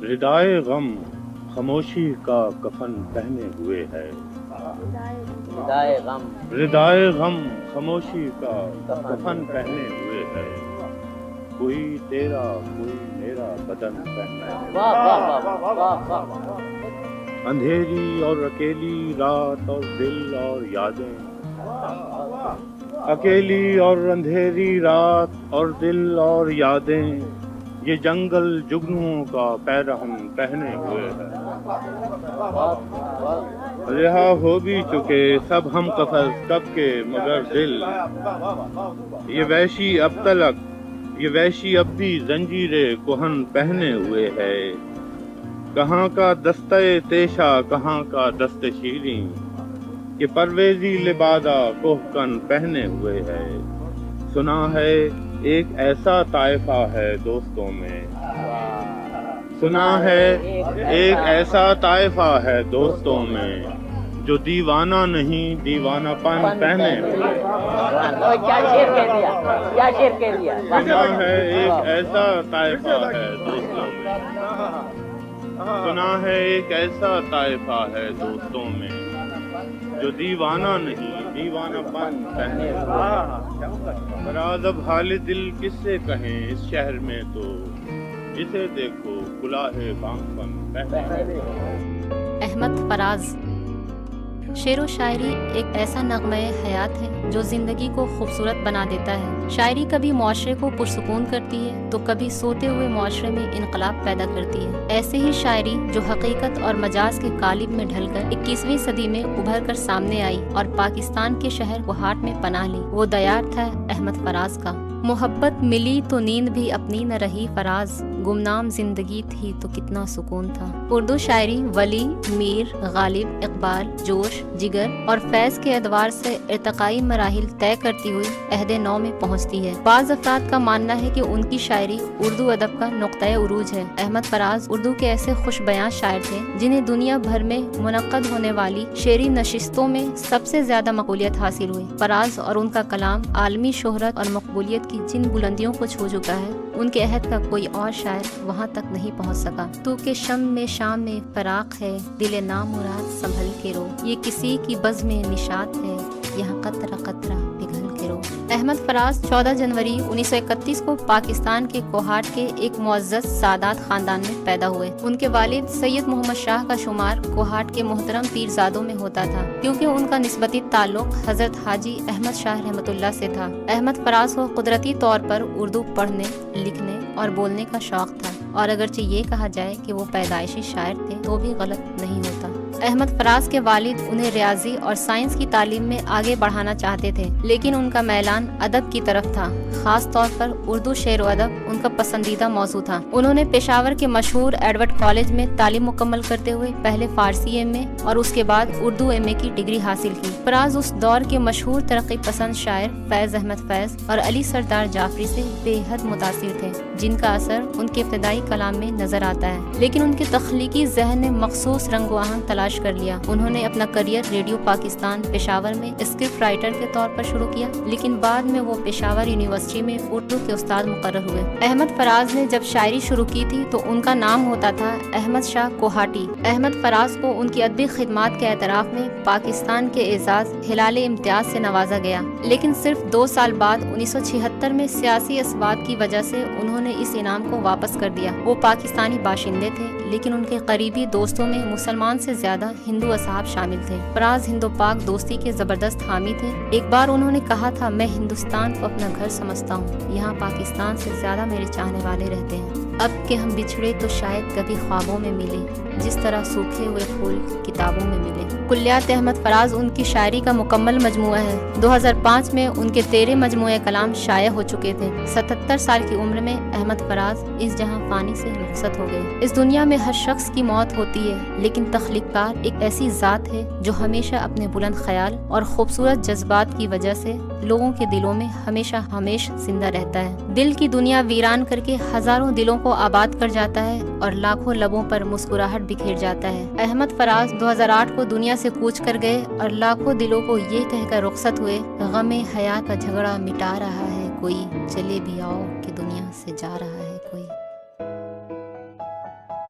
ردائے غم خاموشی کا کفن پہنے ہوئے ہے، ردائے غم ردائے غم خاموشی کا کفن پہنے ہوئے ہے، کوئی تیرا کوئی میرا بدن پہنے ہوئے واہ واہ واہ واہ واہ واہ۔ اندھیری اور اکیلی رات اور دل اور یادیں، اکیلی اور اندھیری رات اور دل اور یادیں، یہ جنگل جگنوؤں کا پیرہن پہنے ہوئے ہے، رہا ہو بھی چکے سب ہم قفس کب کے مگر دل، یہ وحشی اب تلک یہ وحشی اب بھی زنجیرے کہن پہنے ہوئے ہے، کہاں کا دستہ تیشا کہاں کا دست شیریں، کہ پرویزی لبادہ کوہکن پہنے ہوئے ہے، سنا ہے ایک ایسا طائفہ ہے دوستوں میں، سنا ہے ایک ایسا طائفہ ہے دوستوں میں، جو دیوانہ نہیں دیوانہ پن پہنے ہوئے، کیا شعر کہہ دیا، کیا شعر کہہ دیا۔ سنا ہے ایک ایسا طائفہ ہے دوستوں میں، سنا ہے ایک ایسا طائفہ ہے دوستوں میں، جو دیوانہ نہیں دیوانہ پن پہنے ہوئے، فراز اب حال دل کس سے کہیں اس شہر میں تو، جسے دیکھو کلاہ بانگ پن پہنے ہوئے۔ احمد فراز۔ شعر و شاعری ایک ایسا نغمہ حیات ہے جو زندگی کو خوبصورت بنا دیتا ہے۔ شاعری کبھی معاشرے کو پرسکون کرتی ہے تو کبھی سوتے ہوئے معاشرے میں انقلاب پیدا کرتی ہے۔ ایسے ہی شاعری جو حقیقت اور مجاز کے قالب میں ڈھل کر 21ویں صدی میں ابھر کر سامنے آئی اور پاکستان کے شہر کوہاٹ میں پناہ لی، وہ دیار تھا احمد فراز کا۔ محبت ملی تو نیند بھی اپنی نہ رہی فراز، گمنام زندگی تھی تو کتنا سکون تھا۔ اردو شاعری ولی، میر، غالب، اقبال، جوش، جگر اور فیض کے ادوار سے ارتقائی مراحل طے کرتی ہوئی عہد نو میں پہنچتی ہے۔ بعض افراد کا ماننا ہے کہ ان کی شاعری اردو ادب کا نقطۂ عروج ہے۔ احمد فراز اردو کے ایسے خوش بیاں شاعر تھے جنہیں دنیا بھر میں منعقد ہونے والی شعری نشستوں میں سب سے زیادہ مقبولیت حاصل ہوئی۔ فراز اور ان کا کلام عالمی شہرت اور مقبولیت کی جن بلندیوں کو چھو چکا ہے، ان کے عہد کا کوئی اور شاعر وہاں تک نہیں پہنچ سکا۔ تو کہ شام میں فراق ہے، دل نامراد سنبھل کے رو، یہ کسی کی بزم نشاط ہے، یہاں قطرہ قطرہ پگھل کے رو۔ احمد فراز 14 جنوری 1931 کو پاکستان کے کوہاٹ کے ایک معزز سادات خاندان میں پیدا ہوئے۔ ان کے والد سید محمد شاہ کا شمار کوہاٹ کے محترم پیرزادوں میں ہوتا تھا، کیونکہ ان کا نسبتی تعلق حضرت حاجی احمد شاہ رحمۃ اللہ سے تھا۔ احمد فراز کو قدرتی طور پر اردو پڑھنے، لکھنے اور بولنے کا شوق تھا، اور اگرچہ یہ کہا جائے کہ وہ پیدائشی شاعر تھے تو بھی غلط نہیں ہوتا۔ احمد فراز کے والد انہیں ریاضی اور سائنس کی تعلیم میں آگے بڑھانا چاہتے تھے، لیکن ان کا میلان ادب کی طرف تھا، خاص طور پر اردو شعر و ادب ان کا پسندیدہ موضوع تھا۔ انہوں نے پشاور کے مشہور ایڈورڈ کالج میں تعلیم مکمل کرتے ہوئے پہلے فارسی ایم اے اور اس کے بعد اردو ایم اے کی ڈگری حاصل کی۔ فراز اس دور کے مشہور ترقی پسند شاعر فیض احمد فیض اور علی سردار جعفری سے بے حد متاثر تھے، جن کا اثر ان کے ابتدائی کلام میں نظر آتا ہے، لیکن ان کے تخلیقی ذہن نے مخصوص رنگ و آہنگ تلاش کر لیا۔ انہوں نے اپنا کریئر ریڈیو پاکستان پشاور میں اسکرپٹ رائٹر کے طور پر شروع کیا، لیکن بعد میں وہ پشاور یونیورسٹی میں اردو کے استاد مقرر ہوئے۔ احمد فراز نے جب شاعری شروع کی تھی تو ان کا نام ہوتا تھا احمد شاہ کوہاٹی۔ احمد فراز کو ان کی ادبی خدمات کے اعتراف میں پاکستان کے اعزاز ہلال امتیاز سے نوازا گیا، لیکن صرف 2 سال بعد 1976 میں سیاسی اسباب کی وجہ سے انہوں نے اس انعام کو واپس کر دیا۔ وہ پاکستانی باشندے تھے، لیکن ان کے قریبی دوستوں میں مسلمان سے زیادہ ہندو اصحاب شامل تھے۔ فراز ہندو پاک دوستی کے زبردست حامی تھے۔ ایک بار انہوں نے کہا تھا، میں ہندوستان کو اپنا گھر سمجھتا ہوں، یہاں پاکستان سے زیادہ میرے چاہنے والے رہتے ہیں۔ اب کہ ہم بچھڑے تو شاید کبھی خوابوں میں ملے، جس طرح سوکھے ہوئے پھول کتابوں میں ملے۔ کلیات احمد فراز ان کی شاعری کا مکمل مجموعہ ہے۔ 2005 میں ان کے 13 مجموعہ کلام شائع ہو چکے تھے۔ 77 سال کی عمر میں احمد فراز اس جہاں فانی سے رخصت ہو گئے۔ اس دنیا میں ہر شخص کی موت ہوتی ہے، لیکن تخلیق کار ایک ایسی ذات ہے جو ہمیشہ اپنے بلند خیال اور خوبصورت جذبات کی وجہ سے لوگوں کے دلوں میں ہمیشہ زندہ رہتا ہے۔ دل کی دنیا ویران کر کے ہزاروں دلوں کو آباد کر جاتا ہے اور لاکھوں لبوں پر مسکراہٹ بکھیر جاتا ہے۔ احمد فراز 2008 کو دنیا سے کوچ کر گئے اور لاکھوں دلوں کو یہ کہہ کر رخصت ہوئے، غم حیا کا جھگڑا مٹا رہا ہے کوئی، چلے بھی آؤ کہ دنیا سے جا رہا ہے